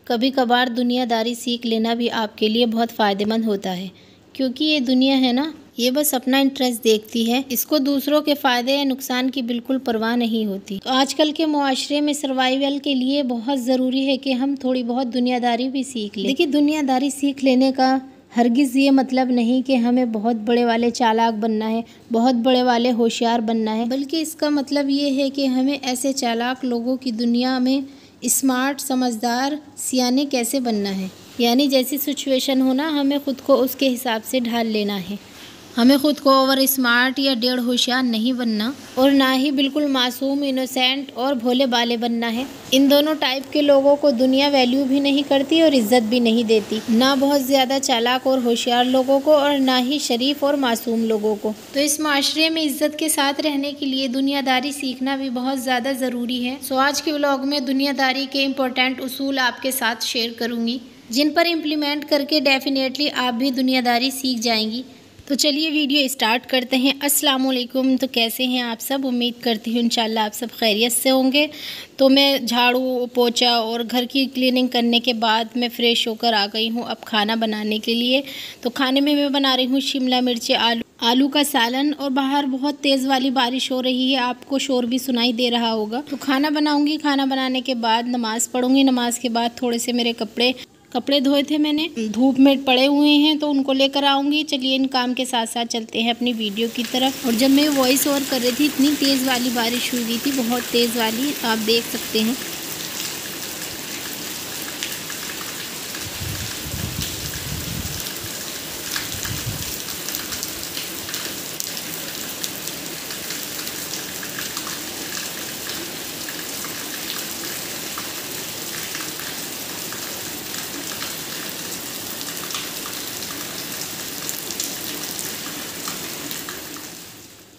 कभी कभार दुनियादारी सीख लेना भी आपके लिए बहुत फ़ायदेमंद होता है, क्योंकि ये दुनिया है ना, ये बस अपना इंटरेस्ट देखती है। इसको दूसरों के फ़ायदे या नुकसान की बिल्कुल परवाह नहीं होती। तो आजकल के मुआशरे में सर्वाइवल के लिए बहुत ज़रूरी है कि हम थोड़ी बहुत दुनियादारी भी सीख लें। देखिए, दुनियादारी सीख लेने का हरगिज़ ये मतलब नहीं कि हमें बहुत बड़े वाले चालाक बनना है, बहुत बड़े वाले होशियार बनना है, बल्कि इसका मतलब ये है कि हमें ऐसे चालाक लोगों की दुनिया में स्मार्ट, समझदार, सियाने कैसे बनना है। यानी जैसी सिचुएशन हो ना, हमें ख़ुद को उसके हिसाब से ढाल लेना है। हमें ख़ुद को ओवर स्मार्ट या डेढ़ होशियार नहीं बनना, और ना ही बिल्कुल मासूम, इनोसेंट और भोले भाले बनना है। इन दोनों टाइप के लोगों को दुनिया वैल्यू भी नहीं करती और इज्जत भी नहीं देती, ना बहुत ज़्यादा चालाक और होशियार लोगों को और ना ही शरीफ और मासूम लोगों को। तो इस माशरे में इज्जत के साथ रहने के लिए दुनियादारी सीखना भी बहुत ज़्यादा ज़रूरी है। सो आज के व्लॉग में दुनियादारी के इम्पोर्टेंट उसूल आपके साथ शेयर करूँगी, जिन पर इम्प्लीमेंट करके डेफिनेटली आप भी दुनियादारी सीख जाएंगी। तो चलिए वीडियो स्टार्ट करते हैं। अस्सलाम वालेकुम। तो कैसे हैं आप सब? उम्मीद करती हूँ इंशाल्लाह आप सब खैरियत से होंगे। तो मैं झाड़ू पोछा और घर की क्लीनिंग करने के बाद मैं फ़्रेश होकर आ गई हूँ अब खाना बनाने के लिए। तो खाने में मैं बना रही हूँ शिमला मिर्च आलू का सालन, और बाहर बहुत तेज़ वाली बारिश हो रही है, आपको शोर भी सुनाई दे रहा होगा। तो खाना बनाऊँगी, खाना बनाने के बाद नमाज़ पढ़ूँगी, नमाज के बाद थोड़े से मेरे कपड़े धोए थे मैंने, धूप में पड़े हुए हैं, तो उनको लेकर आऊँगी। चलिए इन काम के साथ साथ चलते हैं अपनी वीडियो की तरफ। और जब मैं वॉइस ओवर कर रही थी, इतनी तेज़ वाली बारिश हुई थी, बहुत तेज़ वाली, आप देख सकते हैं।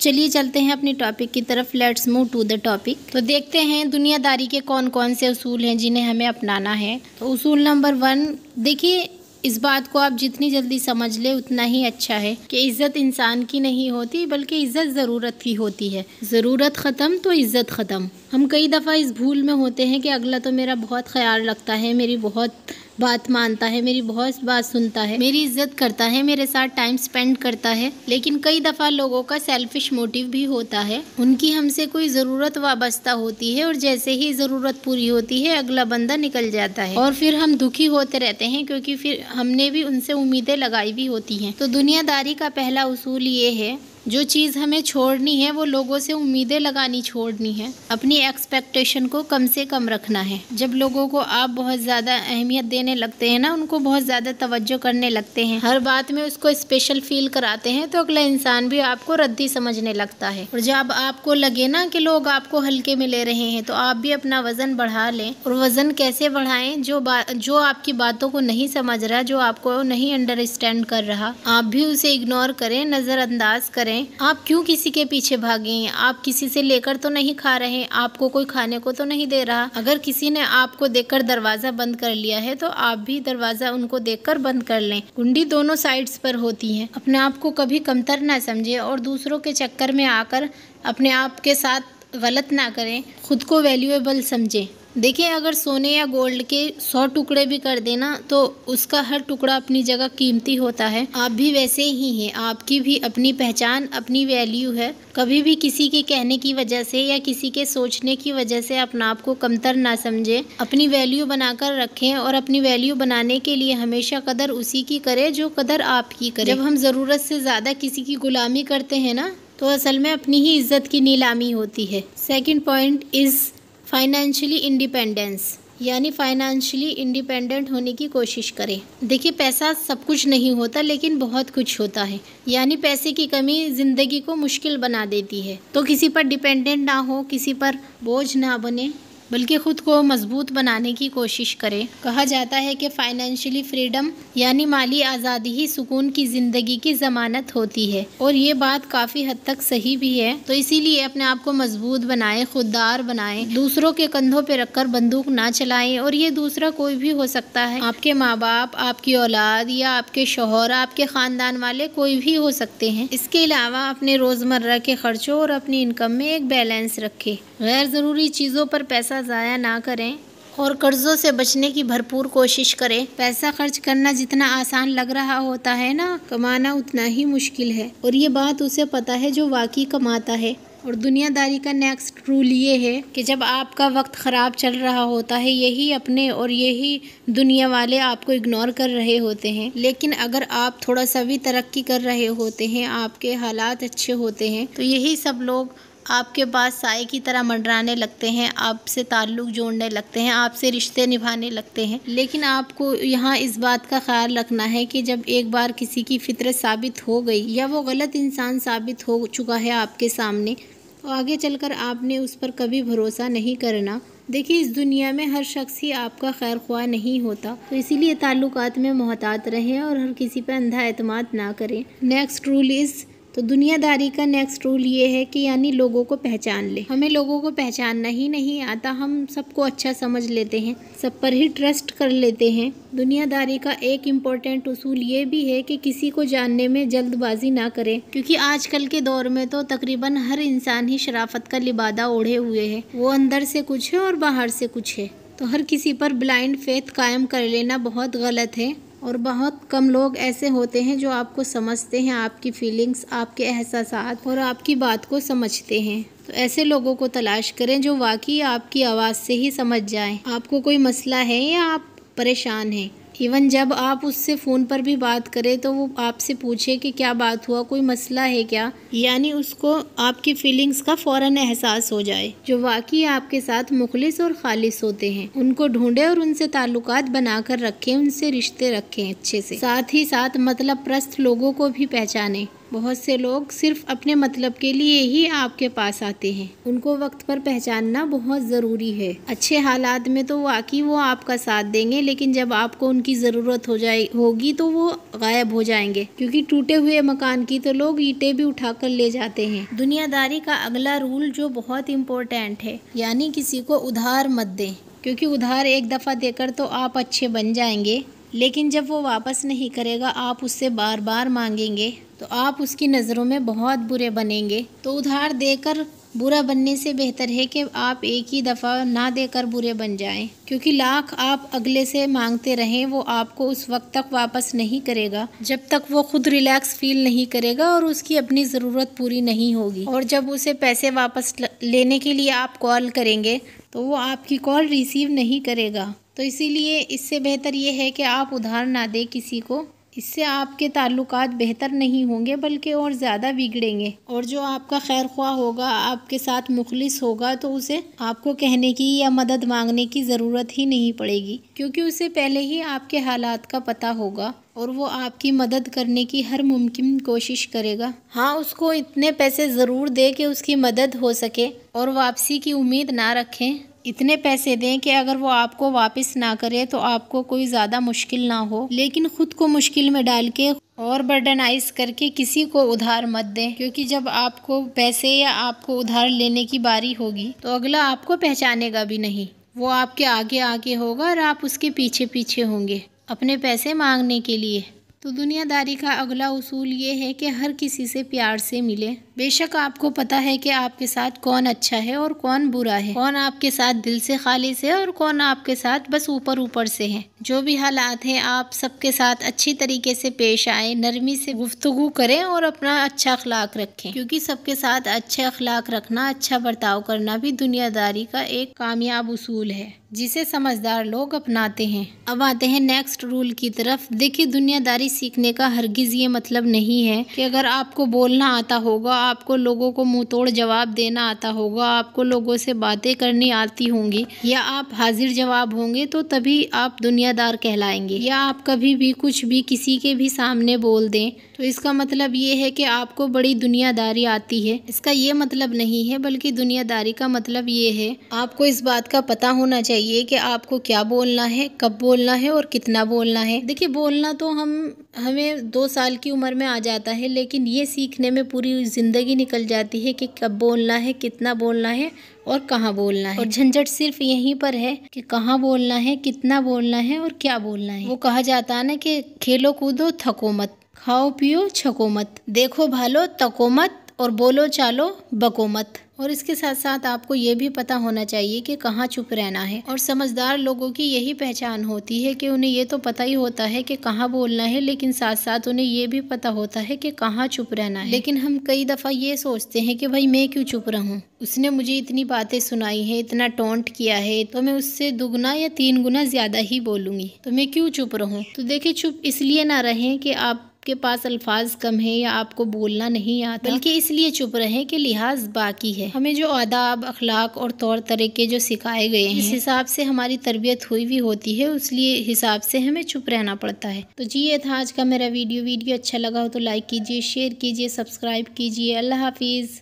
चलिए चलते हैं अपनी टॉपिक की तरफ। Let's move to the topic. तो देखते हैं दुनियादारी के कौन कौन से उसूल हैं जिन्हें हमें अपनाना है। तो उसूल नंबर 1, देखिए, इस बात को आप जितनी जल्दी समझ ले उतना ही अच्छा है कि इज़्ज़त इंसान की नहीं होती, बल्कि इज़्ज़त ज़रूरत की होती है। ज़रूरत ख़त्म तो इज़्ज़त ख़त्म। हम कई दफ़ा इस भूल में होते हैं कि अगला तो मेरा बहुत ख्याल रखता है, मेरी बहुत बात मानता है, मेरी बहुत बात सुनता है, मेरी इज्जत करता है, मेरे साथ टाइम स्पेंड करता है। लेकिन कई दफ़ा लोगों का सेल्फिश मोटिव भी होता है। उनकी हमसे कोई ज़रूरत वाबस्ता होती है और जैसे ही ज़रूरत पूरी होती है अगला बंदा निकल जाता है, और फिर हम दुखी होते रहते हैं, क्योंकि फिर हमने भी उनसे उम्मीदें लगाई भी होती हैं। तो दुनियादारी का पहला उसूल ये है, जो चीज़ हमें छोड़नी है वो लोगों से उम्मीदें लगानी छोड़नी है। अपनी एक्सपेक्टेशन को कम से कम रखना है। जब लोगों को आप बहुत ज़्यादा अहमियत देने लगते हैं ना, उनको बहुत ज़्यादा तवज्जो करने लगते हैं, हर बात में उसको स्पेशल फील कराते हैं, तो अगला इंसान भी आपको रद्दी समझने लगता है। और जब आपको लगे ना कि लोग आपको हल्के में ले रहे हैं, तो आप भी अपना वज़न बढ़ा लें। और वज़न कैसे बढ़ाएं? जो आपकी बातों को नहीं समझ रहा, जो आपको नहीं अंडरस्टैंड कर रहा, आप भी उसे इग्नोर करें, नज़रअंदाज करें। आप क्यों किसी के पीछे भागें? आप किसी से लेकर तो नहीं खा रहे, आपको कोई खाने को तो नहीं दे रहा। अगर किसी ने आपको देखकर दरवाजा बंद कर लिया है, तो आप भी दरवाजा उनको देखकर बंद कर लें। कुंडी दोनों साइड्स पर होती है। अपने आप को कभी कमतर ना समझे और दूसरों के चक्कर में आकर अपने आप के साथ गलत ना करें। खुद को वैल्यूएबल समझें। देखिए, अगर सोने या गोल्ड के 100 टुकड़े भी कर देना, तो उसका हर टुकड़ा अपनी जगह कीमती होता है। आप भी वैसे ही हैं। आपकी भी अपनी पहचान, अपनी वैल्यू है। कभी भी किसी के कहने की वजह से या किसी के सोचने की वजह से अपना आप को कमतर ना समझें। अपनी वैल्यू बनाकर रखें, और अपनी वैल्यू बनाने के लिए हमेशा कदर उसी की करें जो कदर आपकी करे। जब हम ज़रूरत से ज़्यादा किसी की गुलामी करते हैं ना, तो असल में अपनी ही इज्जत की नीलामी होती है। Second point is financially independence, यानी फाइनेंशियली इंडिपेंडेंट होने की कोशिश करें। देखिए, पैसा सब कुछ नहीं होता, लेकिन बहुत कुछ होता है। यानी पैसे की कमी ज़िंदगी को मुश्किल बना देती है। तो किसी पर डिपेंडेंट ना हो, किसी पर बोझ ना बने, बल्कि ख़ुद को मजबूत बनाने की कोशिश करें। कहा जाता है कि फाइनेंशियली फ्रीडम यानी माली आज़ादी ही सुकून की ज़िंदगी की ज़मानत होती है, और ये बात काफ़ी हद तक सही भी है। तो इसीलिए अपने आप को मजबूत बनाएं, खुददार बनाएं, दूसरों के कंधों पे रखकर बंदूक ना चलाएं। और ये दूसरा कोई भी हो सकता है, आपके माँ बाप, आपकी औलाद, या आपके शौहर, आपके ख़ानदान वाले, कोई भी हो सकते हैं। इसके अलावा अपने रोज़मर्रा के खर्चों और अपनी इनकम में एक बैलेंस रखें। गैर ज़रूरी चीज़ों पर पैसा ज़ाया ना करें। और कर्जों से बचने की भरपूर कोशिश करें। पैसा खर्च करना जितना आसान लग रहा होता है ना, कमाना उतना ही मुश्किल है, और ये बात उसे पता है जो वाकई कमाता है। और दुनियादारी का नेक्स्ट रूल ये है कि जब आपका वक्त ख़राब चल रहा होता है, यही अपने और यही दुनिया वाले आपको इग्नोर कर रहे होते हैं। लेकिन अगर आप थोड़ा सा भी तरक्की कर रहे होते हैं, आपके हालात अच्छे होते हैं, तो यही सब लोग आपके पास साए की तरह मंडराने लगते हैं, आपसे ताल्लुक़ जोड़ने लगते हैं, आपसे रिश्ते निभाने लगते हैं। लेकिन आपको यहाँ इस बात का ख्याल रखना है कि जब एक बार किसी की फितरत साबित हो गई या वो गलत इंसान साबित हो चुका है आपके सामने, तो आगे चलकर आपने उस पर कभी भरोसा नहीं करना। देखिए, इस दुनिया में हर शख्स ही आपका खैर ख्वाह नहीं होता, तो इसीलिए ताल्लुकात में मोहतात रहें और हर किसी पर अंधा एतमाद ना करें। नेक्स्ट रूल इज़, तो दुनियादारी का नेक्स्ट रूल ये है कि यानी लोगों को पहचान ले। हमें लोगों को पहचानना ही नहीं आता, हम सबको अच्छा समझ लेते हैं, सब पर ही ट्रस्ट कर लेते हैं। दुनियादारी का एक इम्पोर्टेंट उसूल ये भी है कि किसी को जानने में जल्दबाजी ना करें, क्योंकि आजकल के दौर में तो तकरीबन हर इंसान ही शराफत का लिबादा ओढ़े हुए है। वो अंदर से कुछ है और बाहर से कुछ है। तो हर किसी पर ब्लाइंड फेथ कायम कर लेना बहुत गलत है, और बहुत कम लोग ऐसे होते हैं जो आपको समझते हैं, आपकी फीलिंग्स, आपके एहसासात और आपकी बात को समझते हैं। तो ऐसे लोगों को तलाश करें जो वाकई आपकी आवाज़ से ही समझ जाएं आपको कोई मसला है या आप परेशान हैं। इवन जब आप उससे फ़ोन पर भी बात करें तो वो आपसे पूछे कि क्या बात हुआ, कोई मसला है क्या, यानी उसको आपकी फीलिंग्स का फ़ौरन एहसास हो जाए। जो वाकई आपके साथ मुखलिस और खालिस होते हैं उनको ढूंढें और उनसे ताल्लुकात बनाकर रखें, उनसे रिश्ते रखें अच्छे से। साथ ही साथ मतलब प्रस्त लोगों को भी पहचानें। बहुत से लोग सिर्फ अपने मतलब के लिए ही आपके पास आते हैं, उनको वक्त पर पहचानना बहुत ज़रूरी है। अच्छे हालात में तो वाकई वो आपका साथ देंगे, लेकिन जब आपको उनकी ज़रूरत होगी तो वो गायब हो जाएंगे, क्योंकि टूटे हुए मकान की तो लोग ईंटें भी उठाकर ले जाते हैं। दुनियादारी का अगला रूल जो बहुत इम्पोर्टेंट है, यानी किसी को उधार मत दें, क्योंकि उधार एक दफ़ा देकर तो आप अच्छे बन जाएंगे, लेकिन जब वो वापस नहीं करेगा, आप उससे बार बार मांगेंगे, तो आप उसकी नज़रों में बहुत बुरे बनेंगे। तो उधार देकर बुरा बनने से बेहतर है कि आप एक ही दफ़ा ना देकर बुरे बन जाएं, क्योंकि लाख आप अगले से मांगते रहें, वो आपको उस वक्त तक वापस नहीं करेगा जब तक वो खुद रिलैक्स फील नहीं करेगा और उसकी अपनी ज़रूरत पूरी नहीं होगी। और जब उसे पैसे वापस लेने के लिए आप कॉल करेंगे तो वो आपकी कॉल रिसीव नहीं करेगा। तो इसीलिए इससे बेहतर ये है कि आप उधार ना दें किसी को। इससे आपके ताल्लुकात बेहतर नहीं होंगे बल्कि और ज़्यादा बिगड़ेंगे। और जो आपका खैर ख्वाह होगा, आपके साथ मुखलिस होगा, तो उसे आपको कहने की या मदद मांगने की ज़रूरत ही नहीं पड़ेगी, क्योंकि उसे पहले ही आपके हालात का पता होगा और वो आपकी मदद करने की हर मुमकिन कोशिश करेगा। हाँ, उसको इतने पैसे ज़रूर दे कि उसकी मदद हो सके और वापसी की उम्मीद ना रखें। इतने पैसे दें कि अगर वो आपको वापस ना करे तो आपको कोई ज़्यादा मुश्किल ना हो, लेकिन ख़ुद को मुश्किल में डाल के और बर्डनाइज करके किसी को उधार मत दें, क्योंकि जब आपको पैसे या आपको उधार लेने की बारी होगी तो अगला आपको पहचानेगा भी नहीं। वो आपके आगे आगे होगा और आप उसके पीछे पीछे होंगे अपने पैसे मांगने के लिए। तो दुनियादारी का अगला उसूल ये है कि हर किसी से प्यार से मिलें। बेशक आपको पता है कि आपके साथ कौन अच्छा है और कौन बुरा है, कौन आपके साथ दिल से खालिस है और कौन आपके साथ बस ऊपर ऊपर से है। जो भी हालात हैं, आप सबके साथ अच्छी तरीके से पेश आए, नरमी से गुफ्तगू करें और अपना अच्छा अखलाक रखें, क्योंकि सबके साथ अच्छे अखलाक रखना, अच्छा बर्ताव करना भी दुनियादारी का एक कामयाब उसूल है जिसे समझदार लोग अपनाते हैं। अब आते हैं नेक्स्ट रूल की तरफ। देखिए, दुनियादारी सीखने का हरगिज़ ये मतलब नहीं है कि अगर आपको बोलना आता होगा, आपको लोगों को मुंह तोड़ जवाब देना आता होगा, आपको लोगों से बातें करनी आती होंगी या आप हाजिर जवाब होंगे तो तभी आप दुनियादार कहलाएंगे, या आप कभी भी कुछ भी किसी के भी सामने बोल दें तो इसका मतलब ये है कि आपको बड़ी दुनियादारी आती है। इसका ये मतलब नहीं है, बल्कि दुनियादारी का मतलब ये है आपको इस बात का पता होना चाहिए कि आपको क्या बोलना है, कब बोलना है और कितना बोलना है। देखिए, बोलना तो हमें 2 साल की उम्र में आ जाता है, लेकिन ये सीखने में पूरी ज़िंदगी निकल जाती है कि कब बोलना है, कितना बोलना है और कहाँ बोलना है। और झंझट सिर्फ यहीं पर है कि कहाँ बोलना है, कितना बोलना है और क्या बोलना है। वो कहा जाता है ना कि खेलो कूदो थको मत, खाओ पियो छको मत, देखो भालो तको मत और बोलो चालो बको मत। और इसके साथ साथ आपको ये भी पता होना चाहिए कि कहाँ चुप रहना है। और समझदार लोगों की यही पहचान होती है कि उन्हें ये तो पता ही होता है कि कहाँ बोलना है, लेकिन साथ साथ उन्हें ये भी पता होता है कि कहाँ चुप रहना है। लेकिन हम कई दफ़ा ये सोचते हैं कि भाई मैं क्यों चुप रहूं, उसने मुझे इतनी बातें सुनाई है, इतना टोंट किया है, तो मैं उससे दुगना या 3 गुना ज़्यादा ही बोलूँगी, तो मैं क्यों चुप रहूँ। तो देखिए, चुप इसलिए ना रहें कि आप के पास अल्फाज कम है या आपको बोलना नहीं आता, बल्कि इसलिए चुप रहें कि लिहाज बाकी है। हमें जो आदाब, अखलाक और तौर तरीके जो सिखाए गए हैं, इस हिसाब से हमारी तरबियत हुई भी होती है, उसलिए हिसाब से हमें चुप रहना पड़ता है। तो जी, ये था आज का मेरा वीडियो अच्छा लगा हो तो लाइक कीजिए, शेयर कीजिए, सब्सक्राइब कीजिए। अल्लाह हाफिज़।